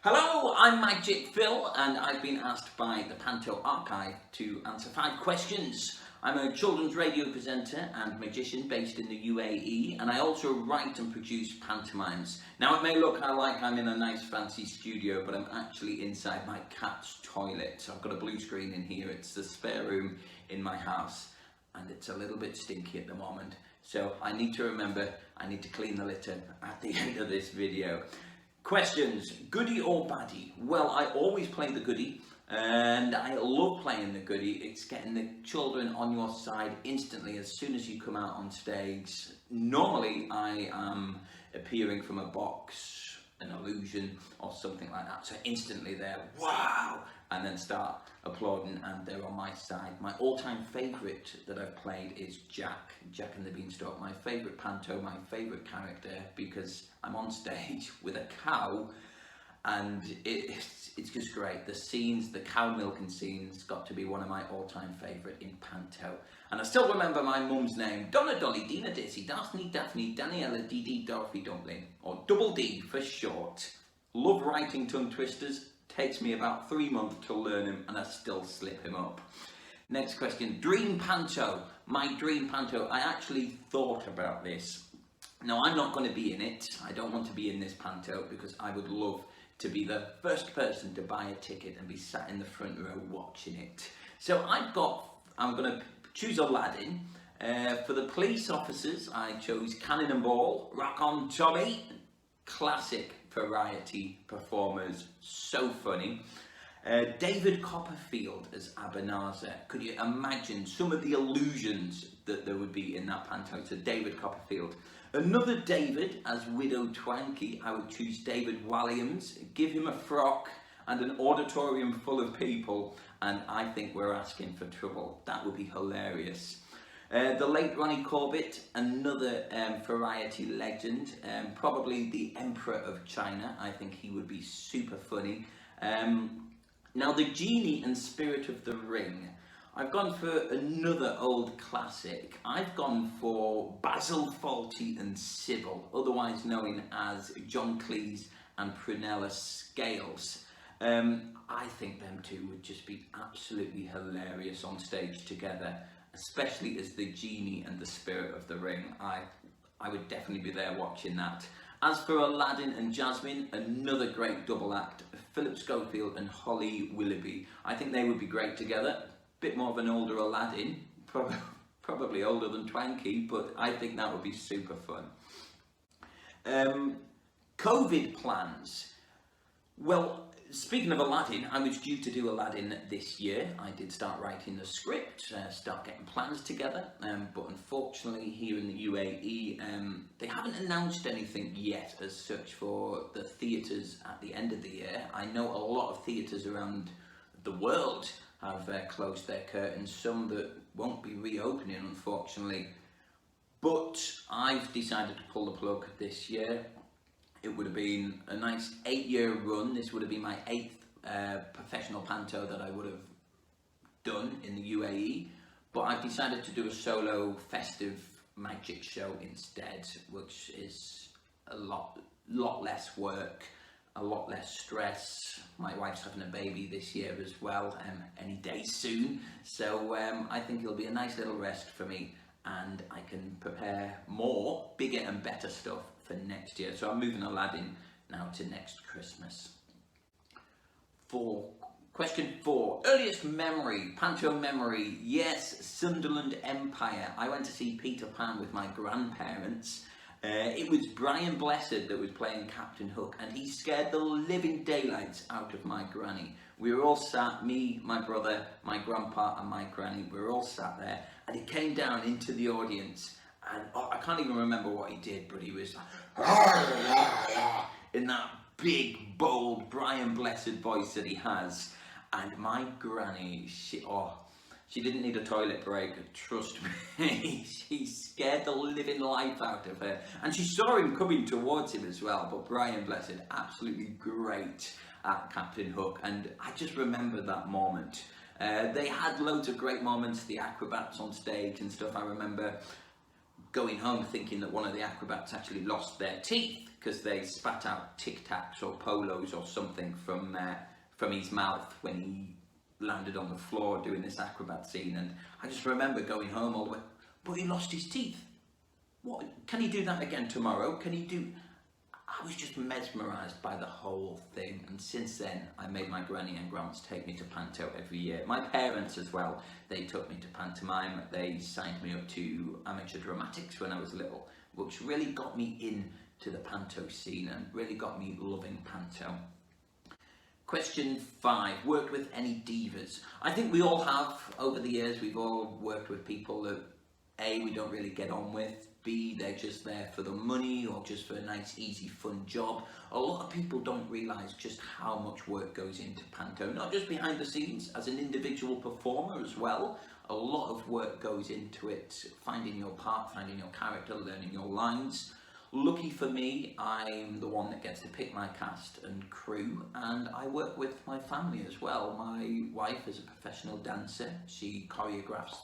Hello, I'm Magic Phil, and I've been asked by the Panto archive to answer 5 questions. I'm a children's radio presenter and magician based in the UAE, and I also write and produce pantomimes. Now, it may look like I'm in a nice fancy studio, but I'm actually inside my cat's toilet. So I've got a blue screen in here. It's the spare room in my house, and it's a little bit stinky at the moment. So I need to remember I need to clean the litter at the end of this video. Questions, goody or baddie? Well, I always play the goody, and I love playing the goody. It's getting the children on your side instantly as soon as you come out on stage. Normally, I am appearing from a box, an illusion, or something like that. So instantly they're, wow, and then start applauding, and they're on my side. My all-time favourite that I've played is Jack and the Beanstalk. My favourite panto, my favourite character, because I'm on stage with a cow, and it's just great. The scenes, the cow milking scenes, got to be one of my all-time favourite in panto. And I still remember my mum's name: Donna, Dolly, Dina, Dissy, Daphne, Daphne, Daniela, Dee, Dorothy, Dumpling, or Double D for short. Love writing tongue twisters. Takes me about 3 months to learn him, and I still slip him up. Next question, dream panto. My dream panto, I actually thought about this. Now, I'm not going to be in it. I don't want to be in this panto because I would love to be the first person to buy a ticket and be sat in the front row watching it. So I'm going to choose Aladdin. For the police officers, I chose Cannonball, Rock On Tommy. Classic variety performers, so funny. David Copperfield as Abanazar. Could you imagine some of the illusions that there would be in that panto? So David Copperfield. Another David as Widow Twanky. I would choose David Walliams. Give him a frock and an auditorium full of people, and I think we're asking for trouble. That would be hilarious. The late Ronnie Corbett, another variety legend, probably the Emperor of China. I think he would be super funny. Now, the Genie and Spirit of the Ring. I've gone for another old classic. I've gone for Basil Fawlty and Sybil, otherwise known as John Cleese and Prunella Scales. I think them two would just be absolutely hilarious on stage together, especially as the Genie and the Spirit of the Ring. I would definitely be there watching that. As for Aladdin and Jasmine, another great double act, Philip Schofield and Holly Willoughby. I think they would be great together. Bit more of an older Aladdin, probably older than Twanky, but I think that would be super fun. COVID plans. Well, speaking of Aladdin, I was due to do Aladdin this year. I did start writing the script, start getting plans together, but unfortunately here in the UAE, they haven't announced anything yet as such for the theatres at the end of the year. I know a lot of theatres around the world have closed their curtains, some that won't be reopening unfortunately, but I've decided to pull the plug this year. It would have been a nice 8-year run. This would have been my 8th professional panto that I would have done in the UAE. But I've decided to do a solo festive magic show instead, which is a lot less work, a lot less stress. My wife's having a baby this year as well, any day soon. So I think it'll be a nice little rest for me, and I can prepare more, bigger and better stuff for next year. So I'm moving Aladdin now to next Christmas. Question 4, earliest memory, panto memory. Yes, Sunderland Empire. I went to see Peter Pan with my grandparents. It was Brian Blessed that was playing Captain Hook, and he scared the living daylights out of my granny. We were all sat, me, my brother, my grandpa and my granny, we were all sat there, and he came down into the audience, and I can't even remember what he did, but he was like, in that big, bold, Brian Blessed voice that he has. And my granny, she didn't need a toilet break, trust me. She scared the living life out of her. And she saw him coming towards him as well, but Brian Blessed, absolutely great at Captain Hook. And I just remember that moment. They had loads of great moments, the acrobats on stage and stuff. I remember going home thinking that one of the acrobats actually lost their teeth because they spat out Tic Tacs or Polos or something from his mouth when he landed on the floor doing this acrobat scene. And I just remember going home all the way, but he lost his teeth. What, can he do that again tomorrow? Can he do... I was just mesmerised by the whole thing, and since then I made my granny and grants take me to Panto every year. My parents as well, they took me to Pantomime. They signed me up to amateur dramatics when I was little, which really got me into the Panto scene and really got me loving Panto. Question 5, worked with any divas? I think we all have over the years. We've all worked with people that A, we don't really get on with, B, they're just there for the money or just for a nice, easy, fun job. A lot of people don't realise just how much work goes into Panto, not just behind the scenes, as an individual performer as well. A lot of work goes into it, finding your part, finding your character, learning your lines. Lucky for me, I'm the one that gets to pick my cast and crew, and I work with my family as well. My wife is a professional dancer. She choreographs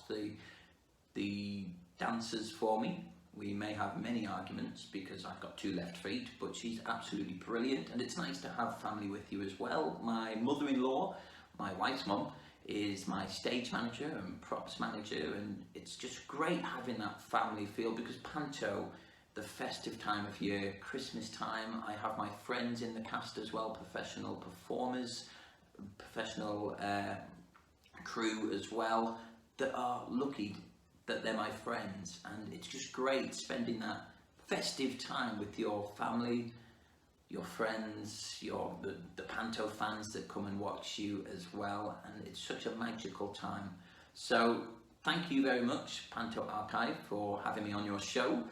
the dancers for me. We may have many arguments because I've got 2 left feet, but she's absolutely brilliant, and it's nice to have family with you as well. My mother-in-law, my wife's mum, is my stage manager and props manager, and it's just great having that family feel because Panto, the festive time of year, Christmas time, I have my friends in the cast as well, professional performers, professional crew as well, that are lucky that they're my friends, and it's just great spending that festive time with your family, your friends, the Panto fans that come and watch you as well, and it's such a magical time. So thank you very much, Panto Archive, for having me on your show,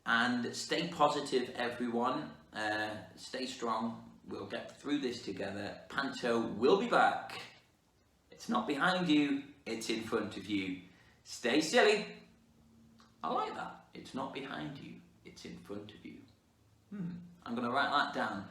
and stay positive everyone, stay strong, we'll get through this together. Panto will be back. It's not behind you, it's in front of you. Stay silly. I like that. It's not behind you, it's in front of you. I'm going to write that down.